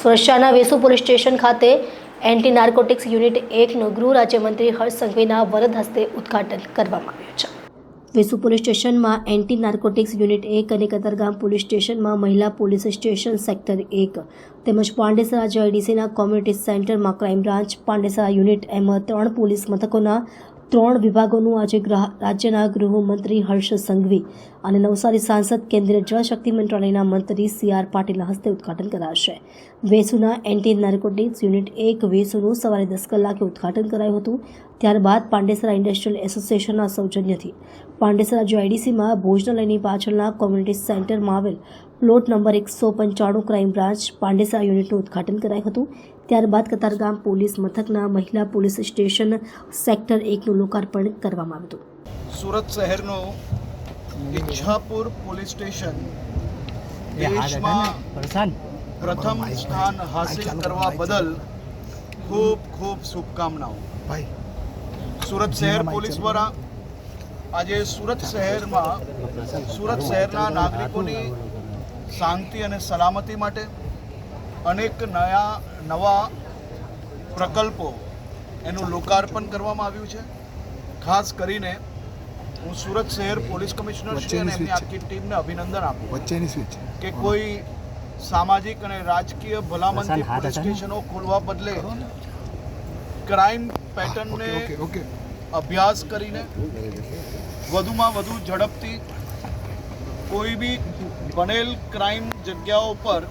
સુરતના Vesu police station ખાતે anti narcotics unit 1નું ગૃહ રાજ્યમંત્રી હર્ષ સંઘવીના વરદ હસ્તે ઉદ્ઘાટન કરવામાં આવ્યું છે। વેસુ પોલીસ સ્ટેશનમાં એન્ટી નાર્કોટિક્સ યુનિટ 1 અને કતારગામ પોલીસ સ્ટેશનમાં મહિલા પોલીસ સ્ટેશન સેક્ટર 1 તેમજ પાંડેસરા જીઆઈડીસીના કોમ્યુનિટી સેન્ટરમાં ક્રાઇમ બ્રાન્ચ પાંડેસરા યુનિટ એમ 3 પોલીસ મથકોના 3 વિભાગોનું આજે રાજ્યના ગૃહમંત્રી હર્ષ સંઘવી અને નવસારી સાંસદ કેન્દ્રીય જળશક્તિ મંત્રાલયના મંત્રી CR પાટીલના હસ્તે ઉદ્ઘાટન કરાશે। વેસુના એન્ટી નાર્કોટિક્સ યુનિટ 1 વેસુનું સવારે 10 કલાકે ઉદ્ઘાટન કરાયું હતું। ત્યારબાદ પાંડેસરા ઇન્ડસ્ટ્રીયલ એસોસિએશનના સૌજન્યથી પાંડેસરા જીઆઈડીસીમાં ભોજનાલયની પાછળના કોમ્યુનિટી સેન્ટરમાં આવેલ plot number 195 crime branch Pandesara યુનિટનું ઉદ્ઘાટન કરાયું હતું। ત્યારબાદ કતારગામ પોલીસ મથકના મહિલા પોલીસ સ્ટેશન સેક્ટર 1નું લોકાર્પણ કરવામાં આવ્યું હતું। સુરત શહેરનું ઈચ્છાપુર પોલીસ સ્ટેશન દેશમાં પ્રથમ સ્થાન હાસિલ કરવા બદલ ખૂબ ખૂબ શુભકામનાઓ। સુરત શહેર પોલીસ દ્વારા આજે સુરત શહેરના નાગરિકોની શાંતિ અને સલામતી માટે અનેક નવા પ્રકલ્પો એનું લોકાર્પણ કરવામાં આવ્યું છે। ખાસ કરીને હું સુરત શહેર પોલીસ કમિશનર શ્રી અને એમની આખી ટીમને અભિનંદન આપું કે કોઈ સામાજિક અને રાજકીય ભલામણથી પોલીસ સ્ટેશનો ખોલવા બદલે ક્રાઇમ પેટર્નને અભ્યાસ કરીને વધુમાં વધુ ઝડપથી કોઈ બી બનેલ ક્રાઇમ જગ્યાઓ પર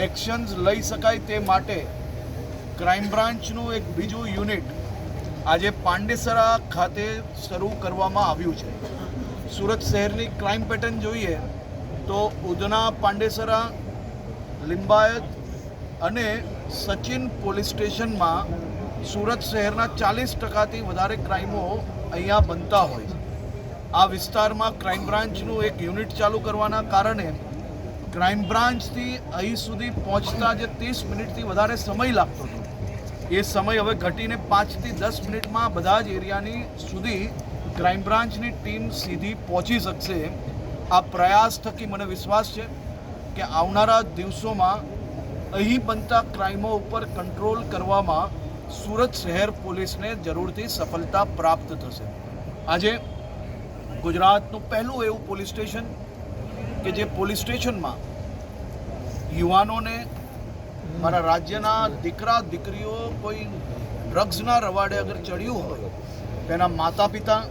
એક્શન્સ લઈ શકાય તે માટે ક્રાઇમ બ્રાન્ચનું એક બીજું યુનિટ આજે પાંડેસરા ખાતે શરૂ કરવામાં આવ્યું છે। સુરત શહેરની ક્રાઇમ પેટર્ન જોઈએ તો ઉધના, પાંડેસરા, લિંબાયત અને સચિન પોલીસ સ્ટેશનમાં સુરત શહેરના 40%થી વધારે ક્રાઇમો અહીંયા બનતા હોય છે। આ વિસ્તારમાં ક્રાઇમ બ્રાન્ચનું એક યુનિટ ચાલુ કરવાના કારણે ક્રાઇમ બ્રાન્ચથી અહીં સુધી પહોંચતા જે 30 મિનિટથી વધારે સમય લાગતો હતો એ સમય હવે ઘટીને 5 થી 10 મિનિટમાં બધા જ એરિયાની સુધી ક્રાઇમ બ્રાન્ચની ટીમ સીધી પહોંચી શકશે। આ પ્રયાસ થકી મને વિશ્વાસ છે કે આવનારા દિવસોમાં અહીં બનતા ક્રાઇમો ઉપર કંટ્રોલ કરવામાં સુરત શહેર પોલીસને જરૂરથી સફળતા પ્રાપ્ત થશે। આજે ગુજરાતનું પહેલું એવું પોલીસ સ્ટેશન કે જે પોલીસ સ્ટેશનમાં યુવાનોને મારા રાજ્યના દીકરા દીકરીઓ કોઈ ડ્રગ્સના રવાડે અગર ચડ્યું હોય તેના માતા પિતા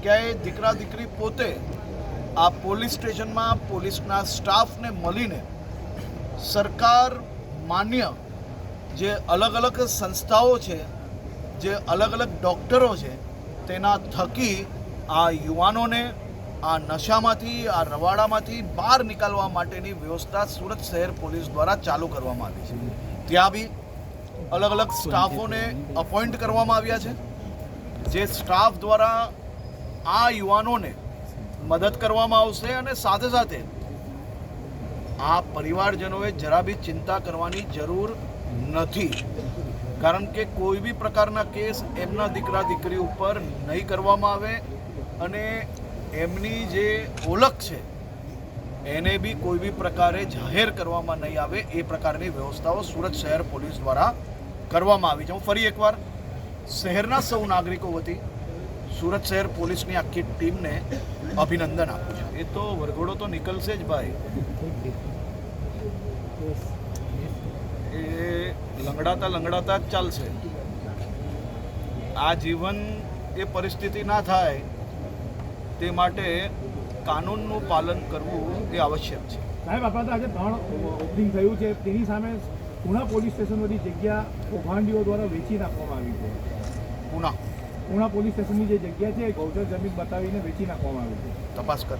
ક્યાંય દીકરા દીકરી પોતે આ પોલીસ સ્ટેશનમાં પોલીસના સ્ટાફને મળીને સરકાર માન્ય જે અલગ અલગ સંસ્થાઓ છે, જે અલગ અલગ ડૉક્ટરો છે, તેના થકી આ યુવાનોને આ નશામાંથી, આ રવાડામાંથી બહાર નીકળવા માટેની વ્યવસ્થા સુરત શહેર પોલીસ દ્વારા ચાલુ કરવામાં આવી છે। ત્યાં બી અલગ અલગ સ્ટાફોને અપોઇન્ટ કરવામાં આવ્યા છે, જે સ્ટાફ દ્વારા આ યુવાનોને મદદ કરવામાં આવશે અને સાથે સાથે આ પરિવારજનોએ જરા બી ચિંતા કરવાની જરૂર નથી, કારણ કે કોઈ બી પ્રકારના કેસ એમના દીકરા દીકરી ઉપર નહીં કરવામાં આવે અને એમની જે ઓળખ છે એને બી કોઈ બી પ્રકારે જાહેર કરવામાં નહીં આવે એ પ્રકારની વ્યવસ્થાઓ સુરત શહેર પોલીસ દ્વારા કરવામાં આવી છે। હું ફરી એકવાર શહેરના સૌ નાગરિકો વતી સુરત શહેર પોલીસની આખી ટીમને અભિનંદન આપું છું। એ તો વરઘોડો તો નીકળશે જ ભાઈ, એ લંગડાતા જ ચાલશે। આ જીવન એ પરિસ્થિતિ ના થાય તે માટે કાનૂનનું પાલન કરવું એ આવશ્યક છે। સાહેબ, આપણા આજે 3 ઓપનિંગ થયું છે, તેની સામે પુણા પોલીસ સ્ટેશન બધી જગ્યા કૌભાંડીઓ દ્વારા વેચી નાખવામાં આવી છે। પુણા પોલીસ સ્ટેશનની જે જગ્યા છે ગૌચર જમીન બતાવીને વેચી નાખવામાં આવી છે। તપાસ કરો।